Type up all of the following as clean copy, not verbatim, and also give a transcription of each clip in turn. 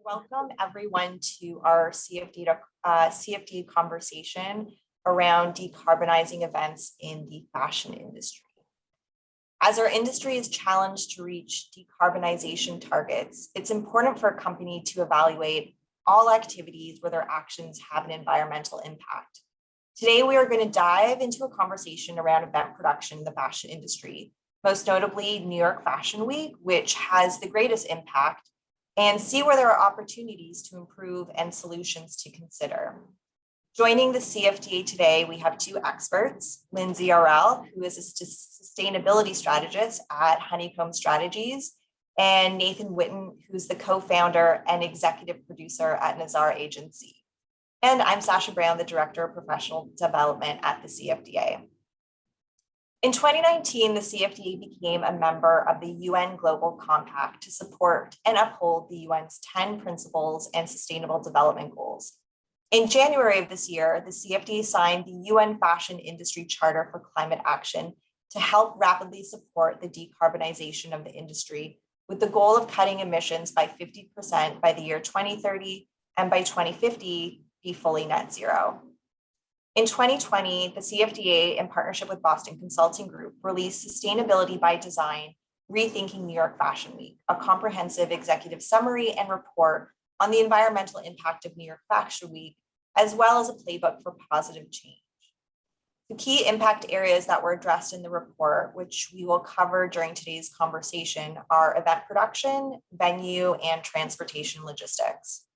Welcome everyone to our CFD conversation around decarbonizing events in the fashion industry. As our industry is challenged to reach decarbonization targets, it's important for a company to evaluate all activities where their actions have an environmental impact. Today, we are going to dive into a conversation around event production in the fashion industry, most notably New York Fashion Week, which has the greatest impact, and see where there are opportunities to improve and solutions to consider. Joining the CFDA today, we have two experts, Lindsay Arrell, who is a sustainability strategist at Honeycomb Strategies, and Nathan Whitton, who's the co-founder and executive producer at Nazar agency. And I'm Sacha, the Director of Professional Development at the CFDA. In 2019, the CFDA became a member of the UN Global Compact to support and uphold the UN's 10 principles and sustainable development goals. In January of this year, the CFDA signed the UN Fashion Industry Charter for Climate Action to help rapidly support the decarbonization of the industry, with the goal of cutting emissions by 50% by the year 2030 and by 2050 be fully net zero. In 2020, the CFDA, in partnership with Boston Consulting Group, released Sustainability by Design, Rethinking New York Fashion Week, a comprehensive executive summary and report on the environmental impact of New York Fashion Week, as well as a playbook for positive change. The key impact areas that were addressed in the report, which we will cover during today's conversation, are event production, venue, and transportation logistics.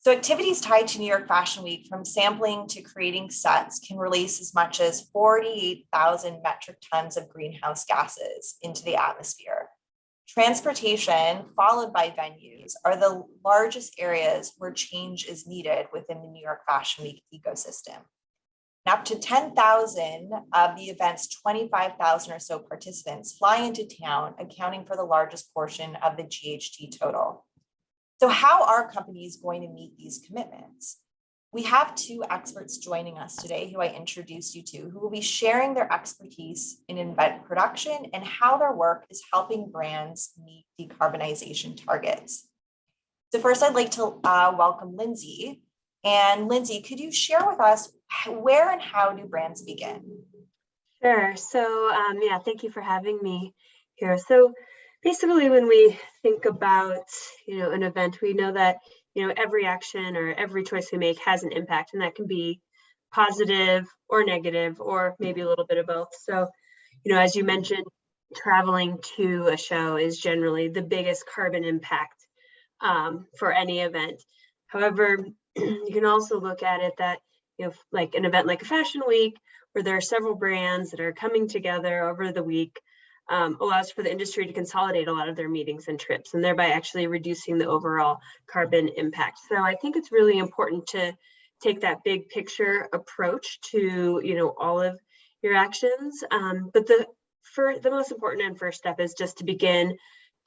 So activities tied to New York Fashion Week, from sampling to creating sets, can release as much as 48,000 metric tons of greenhouse gases into the atmosphere. Transportation, followed by venues, are the largest areas where change is needed within the New York Fashion Week ecosystem. And up to 10,000 of the event's 25,000 or so participants fly into town, accounting for the largest portion of the GHG total. So how are companies going to meet these commitments? We have two experts joining us today who I introduced you to, who will be sharing their expertise in event production and how their work is helping brands meet decarbonization targets. So first, I'd like to welcome Lindsay. And Lindsay, could you share with us where and how do brands begin? Sure. So thank you for having me here. So basically, when we think about, an event, we know that, every action or every choice we make has an impact, and that can be positive or negative, or maybe a little bit of both. So, as you mentioned, traveling to a show is generally the biggest carbon impact for any event. However, you can also look at it that, like an event like a fashion week, where there are several brands that are coming together over the week, allows for the industry to consolidate a lot of their meetings and trips, and thereby actually reducing the overall carbon impact. So I think it's really important to take that big picture approach to, all of your actions. But the most important and first step is just to begin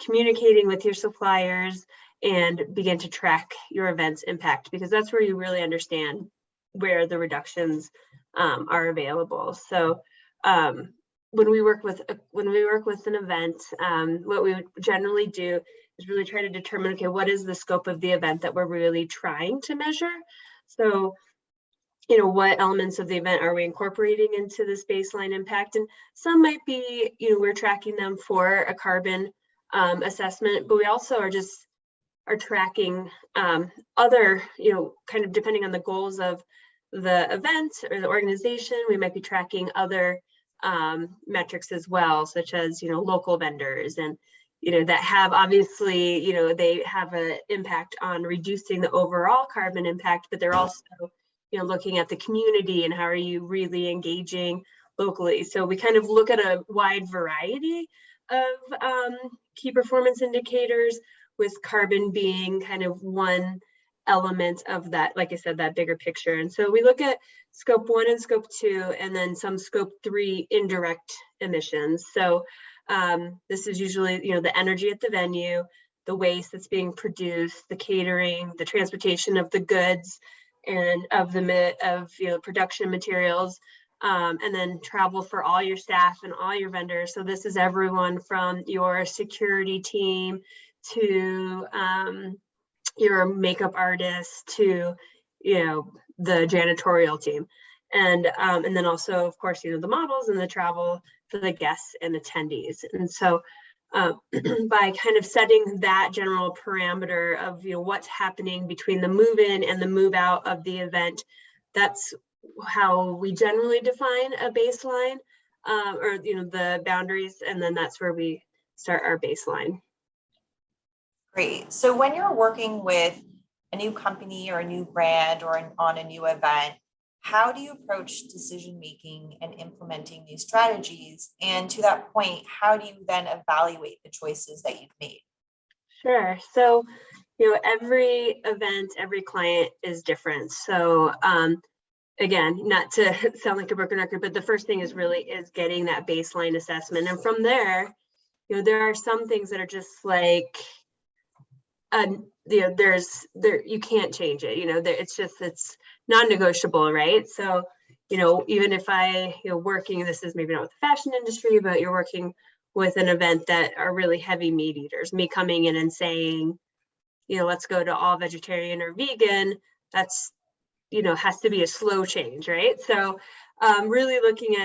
communicating with your suppliers and begin to track your event's impact, because that's where you really understand where the reductions are available. So when we work with an event, what we generally do is really try to determine, okay, what is the scope of the event that we're really trying to measure? So, what elements of the event are we incorporating into this baseline impact? And some might be, we're tracking them for a carbon assessment, but we also are tracking other, kind of depending on the goals of the event or the organization, we might be tracking other metrics as well, such as, local vendors, and, that have obviously, they have an impact on reducing the overall carbon impact, but they're also, looking at the community and how are you really engaging locally. So we kind of look at a wide variety of key performance indicators, with carbon being kind of one element of that, like I said, that bigger picture. And so we look at scope 1 and scope 2, and then some scope 3 indirect emissions. So this is usually, the energy at the venue, the waste that's being produced, the catering, the transportation of the goods, and of production materials, and then travel for all your staff and all your vendors. So this is everyone from your security team to your makeup artist to, the janitorial team. And then also, of course, the models and the travel for the guests and attendees. And so by kind of setting that general parameter of, what's happening between the move in and the move out of the event, that's how we generally define a baseline, or, the boundaries. And then that's where we start our baseline. Great. So when you're working with a new company or a new brand or on a new event, how do you approach decision-making and implementing new strategies? And to that point, how do you then evaluate the choices that you've made? Sure. So, every event, every client is different. So, again, not to sound like a broken record, but the first thing is getting that baseline assessment. And from there, there are some things that are just like, you can't change it, it's non-negotiable, right? So, even if working, this is maybe not with the fashion industry, but you're working with an event that are really heavy meat eaters, me coming in and saying, let's go to all vegetarian or vegan, that's, has to be a slow change, right? So really looking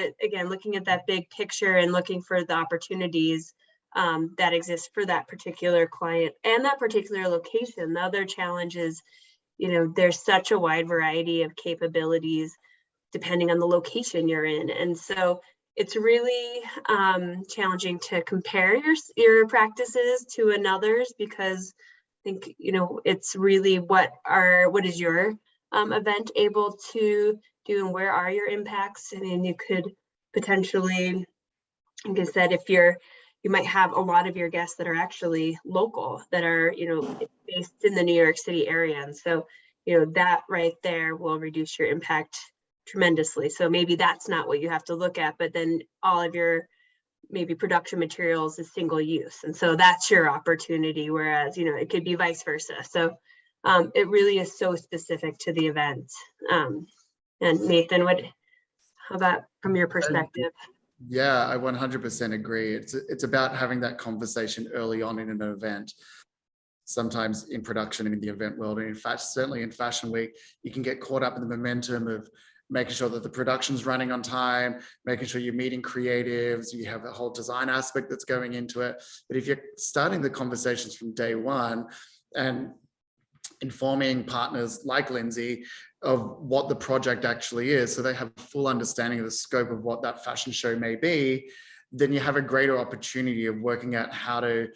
at that big picture and looking for the opportunities that exist for that particular client and that particular location. The other challenge is, there's such a wide variety of capabilities depending on the location you're in. And so it's really challenging to compare your practices to another's, because I think, it's really what is your event able to do and where are your impacts? I mean, you could potentially, like I said, if you might have a lot of your guests that are actually local, that are, based in the New York City area. And so, that right there will reduce your impact tremendously. So maybe that's not what you have to look at, but then all of your maybe production materials is single use. And so that's your opportunity. Whereas, it could be vice versa. So it really is so specific to the event. And Nathan, how about from your perspective? Yeah, I 100% agree. It's about having that conversation early on in an event. Sometimes in production and in the event world, and in fact, certainly in Fashion Week, you can get caught up in the momentum of making sure that the production's running on time, making sure you're meeting creatives, you have a whole design aspect that's going into it. But if you're starting the conversations from day one and informing partners like Lindsay of what the project actually is, so they have a full understanding of the scope of what that fashion show may be, then you have a greater opportunity of working out how to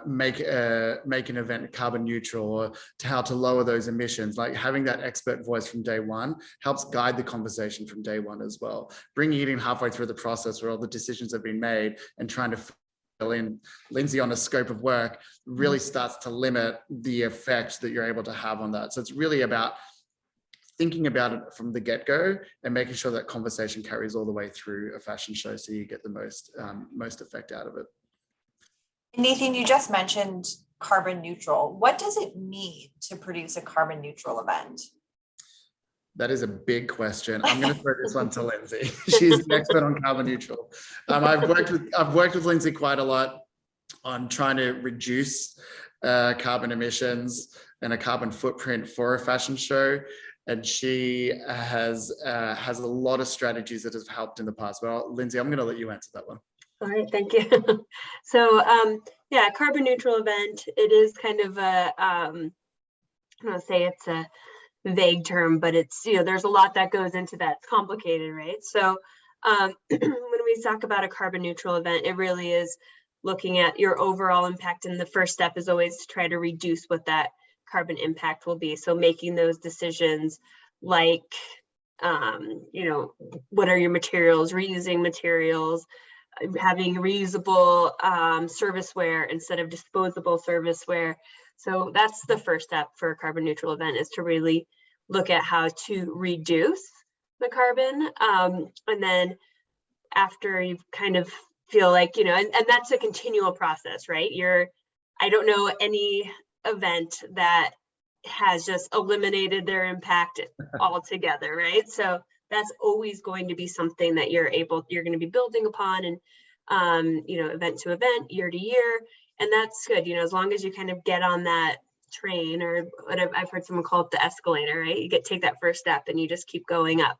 make an event carbon neutral, or to how to lower those emissions. Like having that expert voice from day one helps guide the conversation from day one as well. Bringing it in halfway through the process where all the decisions have been made and trying to fill in Lindsay on a scope of work really starts to limit the effect that you're able to have on that. So it's really about thinking about it from the get-go and making sure that conversation carries all the way through a fashion show so you get the most effect out of it. Nathan, you just mentioned carbon neutral. What does it mean to produce a carbon neutral event? That is a big question. I'm going to throw this one to Lindsay. She's the expert on carbon neutral. I've worked with Lindsay quite a lot on trying to reduce carbon emissions and a carbon footprint for a fashion show, and she has a lot of strategies that have helped in the past. Well, Lindsay, I'm going to let you answer that one. All right, thank you. So, yeah, carbon neutral event, it is kind of a, I don't want to say it's a vague term, but it's, there's a lot that goes into that. It's complicated, right? So when we talk about a carbon neutral event, it really is looking at your overall impact. And the first step is always to try to reduce what that carbon impact will be. So making those decisions like, what are your materials, reusing materials, having reusable serviceware instead of disposable serviceware. So that's the first step for a carbon neutral event, is to really look at how to reduce the carbon. And then after you kind of feel like, and that's a continual process, right? I don't know any event that has just eliminated their impact altogether, right? So that's always going to be something that you're going to be building upon, and event to event, year to year. And that's good, as long as you kind of get on that train, or what I've heard someone call it the escalator, right? You take that first step and you just keep going up.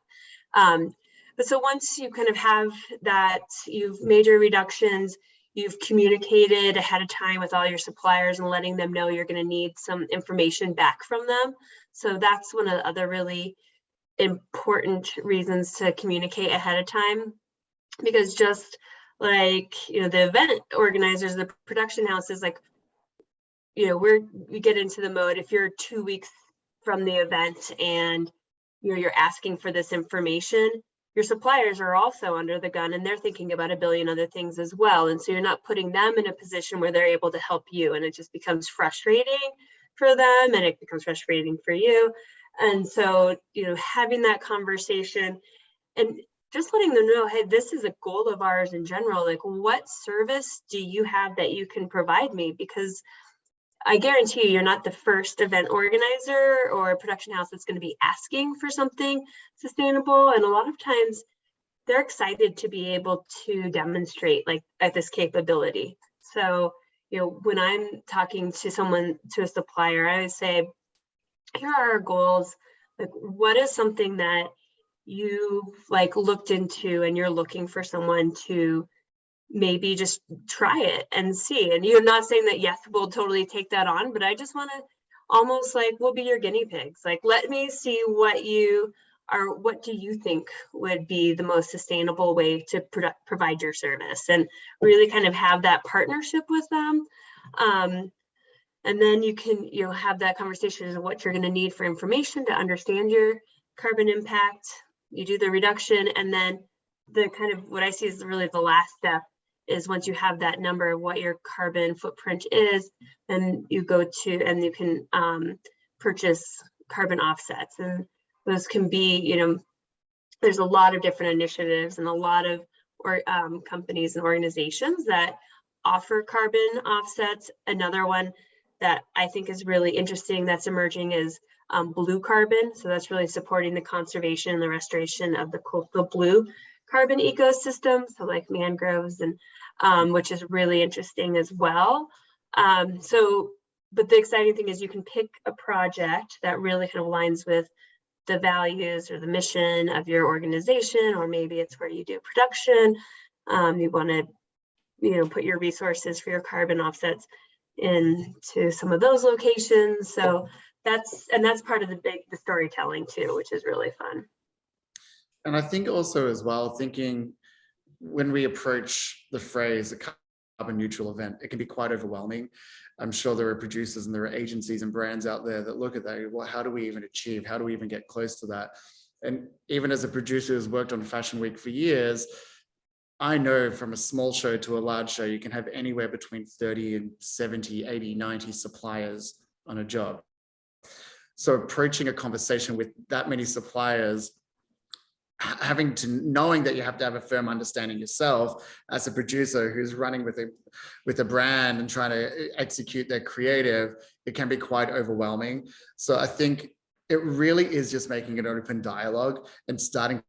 But so once you kind of have that, you've made your reductions, you've communicated ahead of time with all your suppliers and letting them know you're going to need some information back from them. So that's one of the other really important reasons to communicate ahead of time, because just like, the event organizers, the production houses, like, we get into the mode, if you're 2 weeks from the event and you're asking for this information, your suppliers are also under the gun and they're thinking about a billion other things as well. And so you're not putting them in a position where they're able to help you, and it just becomes frustrating for them and it becomes frustrating for you. And so, having that conversation and just letting them know, hey, this is a goal of ours in general. Like, what service do you have that you can provide me? Because I guarantee you're not the first event organizer or a production house that's going to be asking for something sustainable. And a lot of times they're excited to be able to demonstrate like this capability. So, when I'm talking to someone, to a supplier, I would say, here are our goals. Like, what is something that you've looked into and you're looking for someone to maybe just try it and see? And you're not saying that, yes, we'll totally take that on, but I just want to almost we'll be your guinea pigs. Let me see what do you think would be the most sustainable way to provide your service, and really kind of have that partnership with them. And then you can, have that conversation of what you're going to need for information to understand your carbon impact. You do the reduction, and then the kind of what I see is really the last step is, once you have that number of what your carbon footprint is, then you go to, and you can purchase carbon offsets. And those can be, there's a lot of different initiatives and a lot of companies and organizations that offer carbon offsets. Another one that I think is really interesting that's emerging is blue carbon. So that's really supporting the conservation and the restoration of the coastal blue carbon ecosystem, so like mangroves, and which is really interesting as well. But the exciting thing is you can pick a project that really kind of aligns with the values or the mission of your organization, or maybe it's where you do production. You want to, put your resources for your carbon offsets into some of those locations. So that's part of the storytelling too, which is really fun. And I think also as well, thinking when we approach the phrase a carbon neutral event, it can be quite overwhelming. I'm sure there are producers and there are agencies and brands out there that look at that. Well, how do we even achieve? How do we even get close to that? And even as a producer who's worked on Fashion Week for years, I know from a small show to a large show, you can have anywhere between 30 and 70, 80, 90 suppliers on a job. So approaching a conversation with that many suppliers, knowing that you have to have a firm understanding yourself as a producer who's running with a brand and trying to execute their creative, it can be quite overwhelming. So I think it really is just making an open dialogue and starting to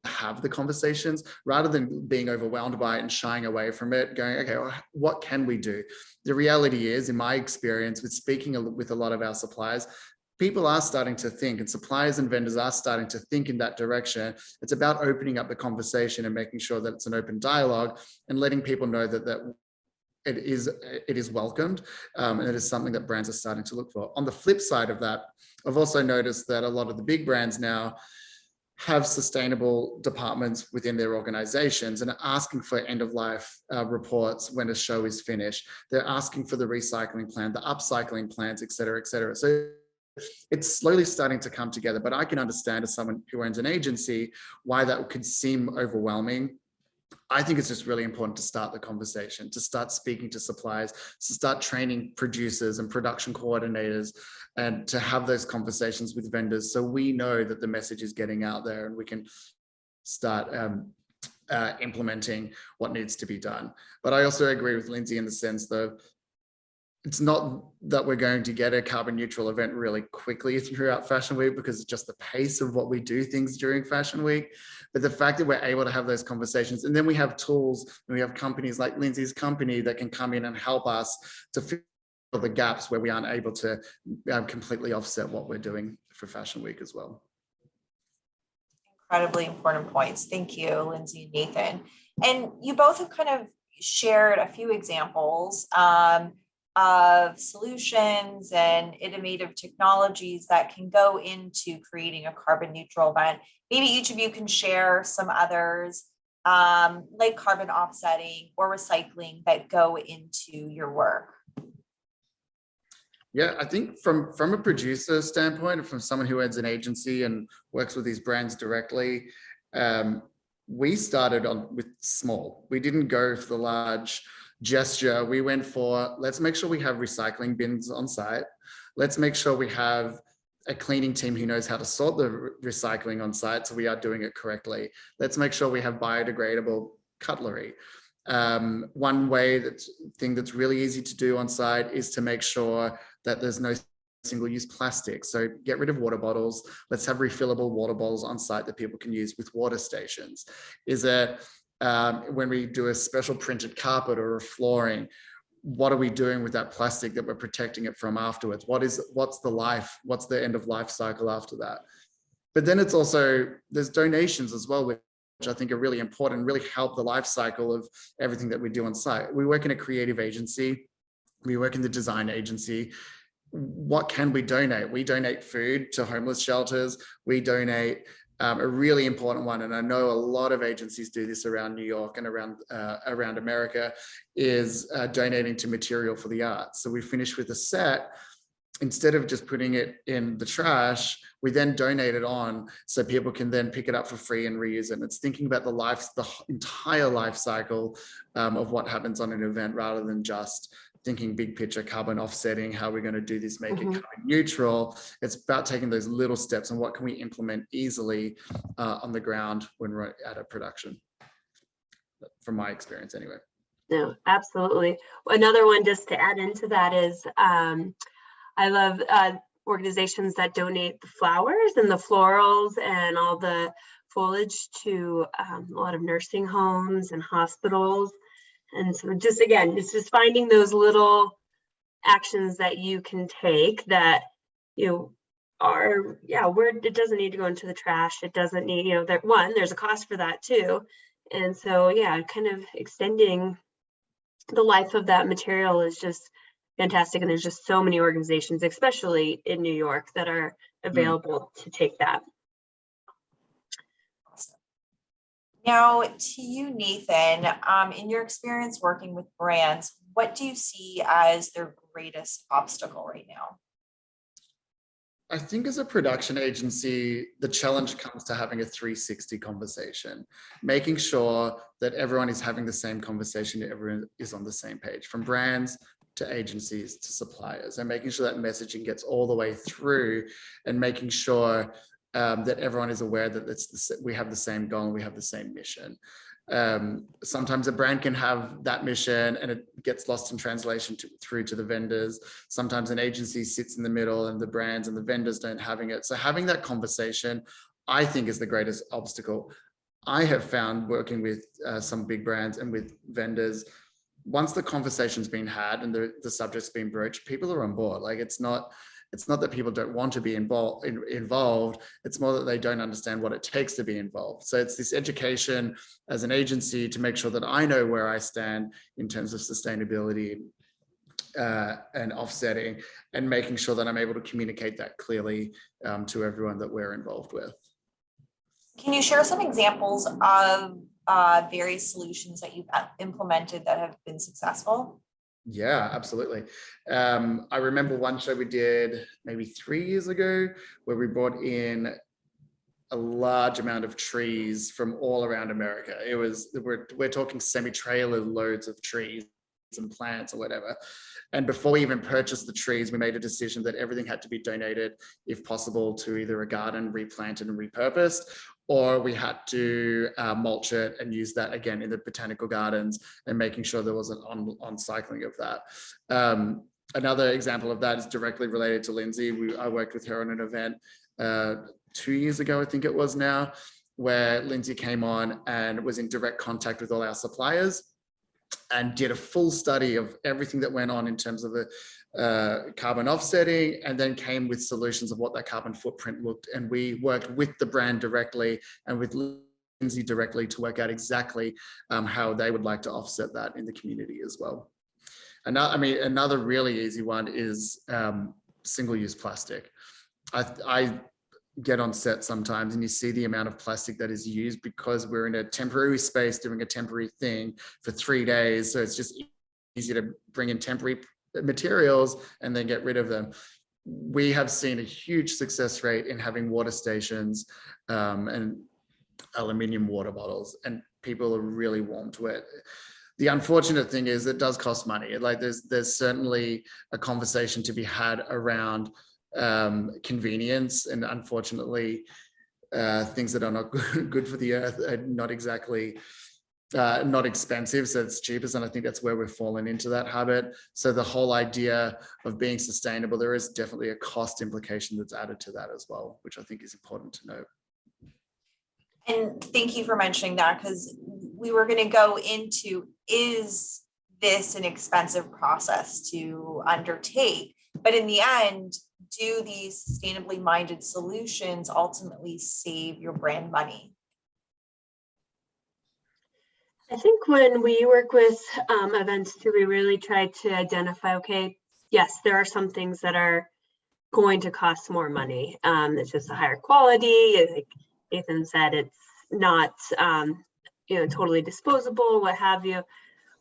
have the conversations rather than being overwhelmed by it and shying away from it, going, okay, well, what can we do? The reality is, in my experience with speaking with a lot of our suppliers, people are starting to think, and suppliers and vendors are starting to think in that direction. It's about opening up the conversation and making sure that it's an open dialogue and letting people know that it is welcomed, and it is something that brands are starting to look for. On the flip side of that, I've also noticed that a lot of the big brands now have sustainable departments within their organizations and are asking for end-of-life reports when a show is finished. They're asking for the recycling plan, the upcycling plans, et cetera, et cetera. So it's slowly starting to come together, but I can understand, as someone who owns an agency, why that could seem overwhelming. I think it's just really important to start the conversation, to start speaking to suppliers, to start training producers and production coordinators, and to have those conversations with vendors so we know that the message is getting out there and we can start implementing what needs to be done. But I also agree with Lindsay in the sense that it's not that we're going to get a carbon neutral event really quickly throughout Fashion Week, because it's just the pace of what we do things during Fashion Week. But the fact that we're able to have those conversations, and then we have tools and we have companies like Lindsay's company that can come in and help us to the gaps where we aren't able to completely offset what we're doing for Fashion Week as well. Incredibly important points. Thank you, Lindsay and Nathan. And you both have kind of shared a few examples of solutions and innovative technologies that can go into creating a carbon neutral event. Maybe each of you can share some others, like carbon offsetting or recycling, that go into your work. Yeah, I think from a producer standpoint, from someone who owns an agency and works with these brands directly, we started with small. We didn't go for the large gesture. We went for, let's make sure we have recycling bins on site. Let's make sure we have a cleaning team who knows how to sort the recycling on site, so we are doing it correctly. Let's make sure we have biodegradable cutlery. One thing that's really easy to do on site is to make sure that there's no single-use plastic. So get rid of water bottles. Let's have refillable water bottles on site that people can use with water stations. Is it when we do a special printed carpet or a flooring, what are we doing with that plastic that we're protecting it from afterwards? What's the end of life cycle after that? But then it's also, there's donations as well, which I think are really important, really help the life cycle of everything that we do on site. We work in a creative agency. We work in the design agency. What can we donate? We donate food to homeless shelters. We donate a really important one, and I know a lot of agencies do this around New York and around America, is donating to material for the arts. So we finish with a set. Instead of just putting it in the trash, we then donate it on so people can then pick it up for free and reuse it. And it's thinking about the entire life cycle of what happens on an event, rather than just thinking big picture, carbon offsetting, how we're going to do this, make it carbon neutral. It's about taking those little steps and what can we implement easily on the ground when we're at a production, from my experience anyway. No, absolutely. Another one just to add into that is, I love organizations that donate the flowers and the florals and all the foliage to a lot of nursing homes and hospitals. And so just, again, it's just finding those little actions that you can take that, are, where it doesn't need to go into the trash. It doesn't need, there's a cost for that too. And so, kind of extending the life of that material is just fantastic. And there's just so many organizations, especially in New York, that are available to take that. Now to you, Nathan, in your experience working with brands, what do you see as their greatest obstacle right now? I think as a production agency, the challenge comes to having a 360 conversation, making sure that everyone is having the same conversation, everyone is on the same page, from brands to agencies to suppliers, and making sure that messaging gets all the way through, and making sure that everyone is aware that we have the same goal and we have the same mission. Sometimes a brand can have that mission and it gets lost in translation through to the vendors. Sometimes an agency sits in the middle and the brands and the vendors don't having it. So having that conversation, I think, is the greatest obstacle. I have found working with some big brands and with vendors, once the conversation's been had and the subject's been broached, people are on board. Like, it's not that people don't want to be involved. It's more that they don't understand what it takes to be involved. So it's this education as an agency to make sure that I know where I stand in terms of sustainability and offsetting, and making sure that I'm able to communicate that clearly to everyone that we're involved with. Can you share some examples of various solutions that you've implemented that have been successful? Yeah, absolutely. I remember one show we did maybe 3 years ago where we brought in a large amount of trees from all around America. We're talking semi-trailer loads of trees and plants or whatever. And before we even purchased the trees, we made a decision that everything had to be donated, if possible, to either a garden, replanted and repurposed, or we had to mulch it and use that again in the botanical gardens, and making sure there was an on-cycling of that. Another example of that is directly related to Lindsay. I worked with her on an event 2 years ago, I think it was now, where Lindsay came on and was in direct contact with all our suppliers. and did a full study of everything that went on in terms of the carbon offsetting, and then came with solutions of what that carbon footprint looked. And we worked with the brand directly and with Lindsay directly to work out exactly how they would like to offset that in the community as well. Another really easy one is single-use plastic. I get on set sometimes and you see the amount of plastic that is used because we're in a temporary space doing a temporary thing for 3 days. So it's just easy to bring in temporary materials and then get rid of them. We have seen a huge success rate in having water stations and aluminium water bottles, and people are really warm to it. The unfortunate thing is it does cost money. Like there's certainly a conversation to be had around convenience, and unfortunately things that are not good for the earth are not exactly not expensive, so it's cheapest, and I think that's where we've fallen into that habit. So the whole idea of being sustainable, there is definitely a cost implication that's added to that as well, which I think is important to note. And thank you for mentioning that, because we were going to go into, is this an expensive process to undertake? But in the end, do these sustainably minded solutions ultimately save your brand money? I think when we work with events too, we really try to identify, okay, yes, there are some things that are going to cost more money. It's just a higher quality. Like Ethan said, it's not totally disposable, what have you.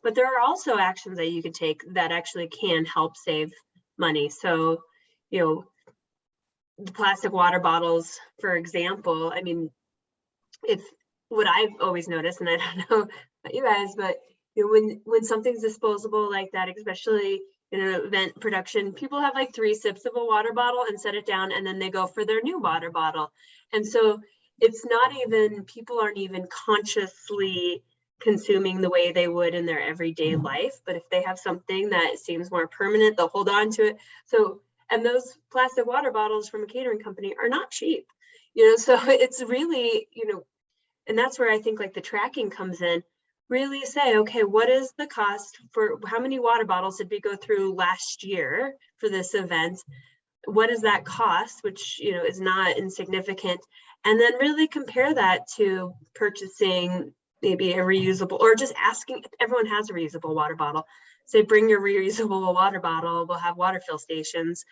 But there are also actions that you could take that actually can help save money. So, the plastic water bottles, for example, I mean, if what I've always noticed, and I don't know about you guys, but when something's disposable like that, especially in an event production, people have like 3 sips of a water bottle and set it down, and then they go for their new water bottle. And so it's not even, people aren't even consciously consuming the way they would in their everyday life. But if they have something that seems more permanent, they'll hold on to it. So, and those plastic water bottles from a catering company are not cheap, so it's really, and that's where I think like the tracking comes in. Really say, okay, what is the cost for how many water bottles did we go through last year for this event? What is that cost, which, is not insignificant? And then really compare that to purchasing maybe a reusable, or just asking if everyone has a reusable water bottle. Say, bring your reusable water bottle, we'll have water fill stations.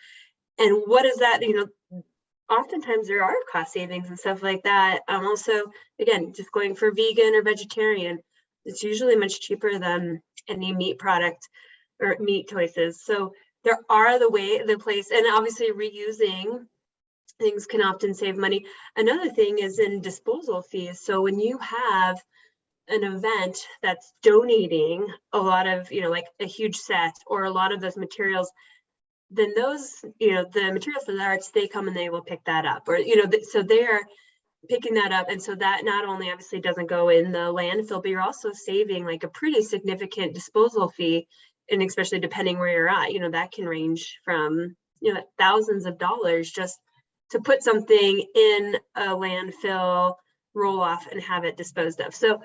And what is that, oftentimes there are cost savings and stuff like that. Also, again, just going for vegan or vegetarian, it's usually much cheaper than any meat product or meat choices. So there are the place, and obviously reusing things can often save money. Another thing is in disposal fees. So when you have an event that's donating a lot of, like a huge set or a lot of those materials, then those, the materials for the arts, they come and they will pick that up, or, so they're picking that up. And so that not only obviously doesn't go in the landfill, but you're also saving like a pretty significant disposal fee. And especially depending where you're at, that can range from, thousands of dollars just to put something in a landfill, roll off and have it disposed of. So,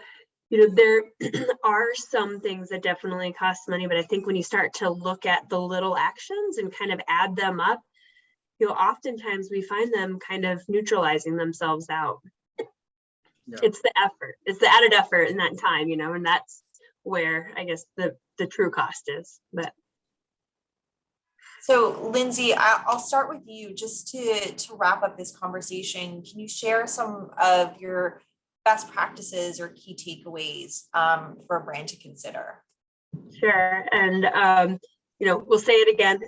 there are some things that definitely cost money, but I think when you start to look at the little actions and kind of add them up, oftentimes we find them kind of neutralizing themselves out. Yeah. It's the effort, it's the added effort in that time, and that's where I guess the true cost is. But so Lindsay, I'll start with you just to wrap up this conversation. Can you share some of your best practices or key takeaways for a brand to consider? Sure. And, we'll say it again.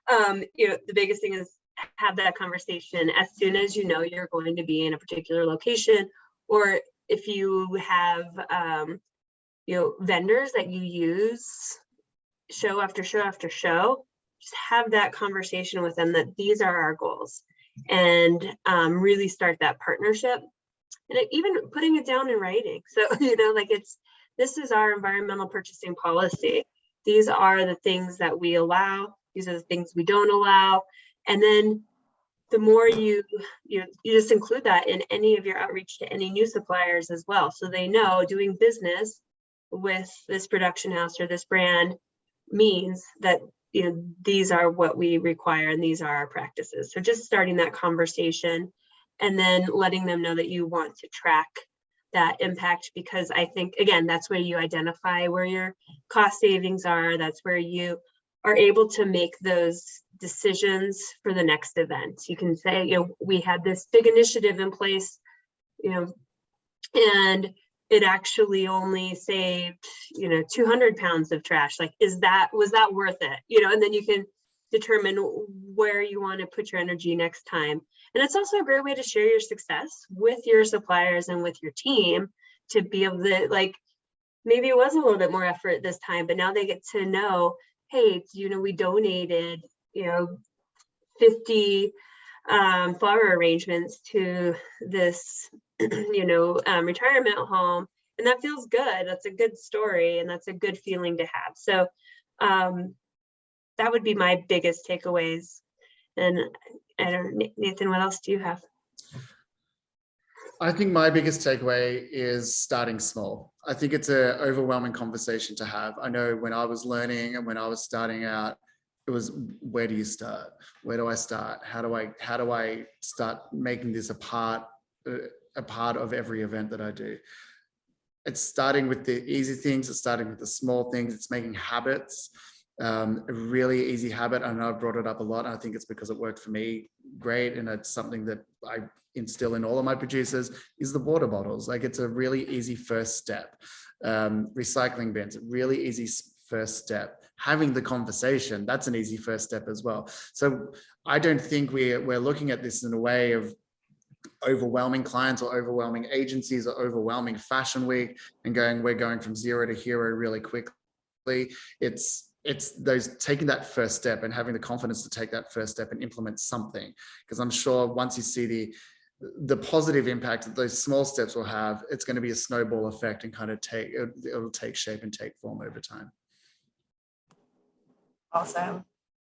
The biggest thing is have that conversation as soon as you're going to be in a particular location, or if you have, vendors that you use show after show after show, just have that conversation with them that these are our goals, and really start that partnership. And even putting it down in writing. So, this is our environmental purchasing policy. These are the things that we allow. These are the things we don't allow. And then the more you just include that in any of your outreach to any new suppliers as well. So they know doing business with this production house or this brand means that, you know, these are what we require and these are our practices. So just starting that conversation and then letting them know that you want to track that impact, because I think, again, that's where you identify where your cost savings are. That's where you are able to make those decisions for the next event. You can say, you know, we had this big initiative in place, you know, and it actually only saved, you know, 200 pounds of trash. Like, was that worth it? You know, and then you can determine where you want to put your energy next time. And it's also a great way to share your success with your suppliers and with your team, to be able to, like, maybe it was a little bit more effort this time, but now they get to know, hey, you know, we donated, you know, 50 flower arrangements to this, you know, retirement home. And that feels good. That's a good story. And that's a good feeling to have. So that would be my biggest takeaways. And I don't know, Nathan, what else do you have? I think my biggest takeaway is starting small. I think it's an overwhelming conversation to have. I know when I was learning and when I was starting out, it was, where do you start? Where do I start? How do I start making this a part of every event that I do? It's starting with the easy things. It's starting with the small things. It's making habits. A really easy habit, and I've brought it up a lot. I think it's because it worked for me great, and it's something that I instill in all of my producers, is the water bottles. Like, it's a really easy first step. Recycling bins, really easy first step. Having the conversation, that's an easy first step as well. So I don't think we're looking at this in a way of overwhelming clients or overwhelming agencies or overwhelming fashion week and we're going from zero to hero really quickly. It's those taking that first step and having the confidence to take that first step and implement something, because I'm sure once you see the positive impact that those small steps will have, it's going to be a snowball effect and kind of it'll take shape and take form over time. Awesome.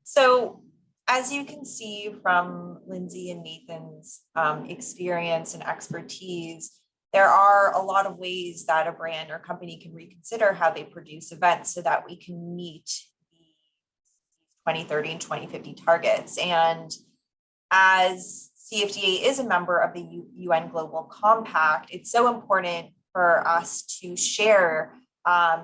So as you can see from Lindsay and Nathan's experience and expertise, there are a lot of ways that a brand or company can reconsider how they produce events so that we can meet the 2030 and 2050 targets. And as CFDA is a member of the UN Global Compact, it's so important for us to share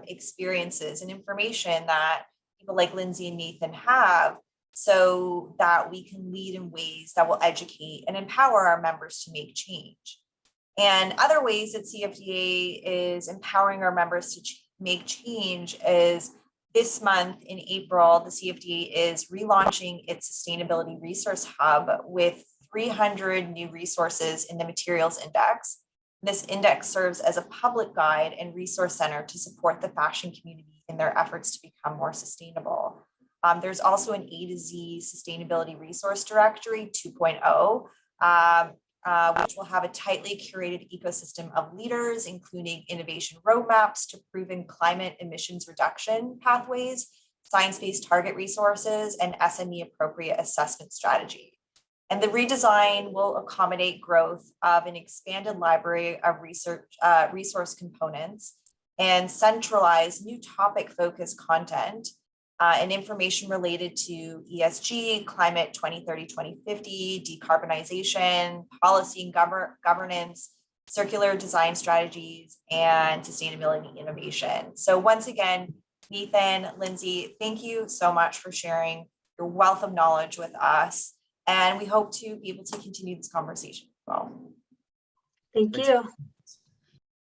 experiences and information that people like Lindsay and Nathan have, so that we can lead in ways that will educate and empower our members to make change. And other ways that CFDA is empowering our members to make change is, this month in April, the CFDA is relaunching its Sustainability Resource Hub with 300 new resources in the Materials Index. This index serves as a public guide and resource center to support the fashion community in their efforts to become more sustainable. There's also an A to Z Sustainability Resource Directory 2.0, which will have a tightly curated ecosystem of leaders, including innovation roadmaps to proven climate emissions reduction pathways, science-based target resources, and SME appropriate assessment strategy. And the redesign will accommodate growth of an expanded library of resource components and centralize new topic-focused content and information related to ESG, climate 2030-2050, decarbonization, policy and governance, circular design strategies, and sustainability innovation. So once again, Nathan, Lindsay, thank you so much for sharing your wealth of knowledge with us. And we hope to be able to continue this conversation as well. Thank you.